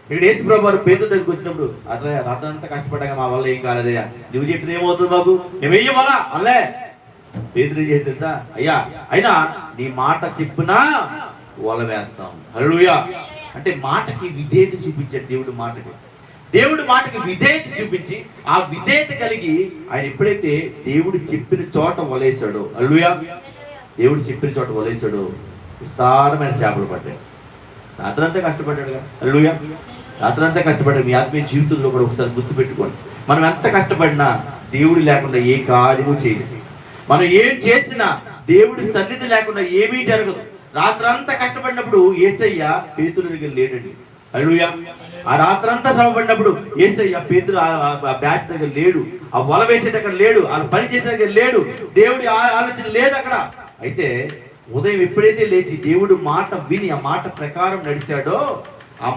ఇక్కడ యేసు ప్రభు వారు పేతురు దగ్గరికి వచ్చినప్పుడు అట్లా రాత్రి అంతా కష్టపడ్డాక మా వల్ల ఏం కాలేదయ్యా, నువ్వు చెప్పింది ఏమవుతుంది మాకు, మేము వెయ్యం వల్ల అల్లే. పేతురు ఏం చేసి తెలుసా, అయ్యా అయినా నీ మాట చెప్పునా వల వేస్తాం. హల్లెలూయా. అంటే మాటకి విధేయత చూపించాడు దేవుడి మాటకి విధేయత చూపించి ఆ విధేయత కలిగి ఆయన ఎప్పుడైతే దేవుడు చెప్పిన చోట వలేశాడో, హల్లెలూయా, దేవుడు చెప్పిన చోట వలేశాడో విస్తారమైన చేపలు పడ్డాడు. రాత్రంతా కష్టపడ్డాడుగా. హల్లెలూయా. రాత్రంతా కష్టపడ్డాడు. మీ ఆత్మీయ జీవితంలో కూడా ఒకసారి గుర్తు పెట్టుకోండి, మనం ఎంత కష్టపడినా దేవుడు లేకుండా ఏ కార్యము చేయలేదు. మనం ఏం చేసినా దేవుడి సన్నిధి లేకుండా ఏమీ జరగదు. రాత్రంతా కష్టపడినప్పుడు యేసయ్య పేతురు దగ్గర లేడండి. హల్లెలూయా. ఆ రాత్రంతా శ్రమపడినప్పుడు యేసయ్య పేతురు ఆ బ్యాచ్ దగ్గర లేడు, ఆ వల వేసే దగ్గర లేడు, ఆ పని చేసే దగ్గర లేడు, దేవుడి ఆలోచన లేదు అక్కడ. అయితే ఉదయం ఎప్పుడైతే లేచి దేవుడు మాట విని ఆ మాట ప్రకారం నడిచాడో ఆ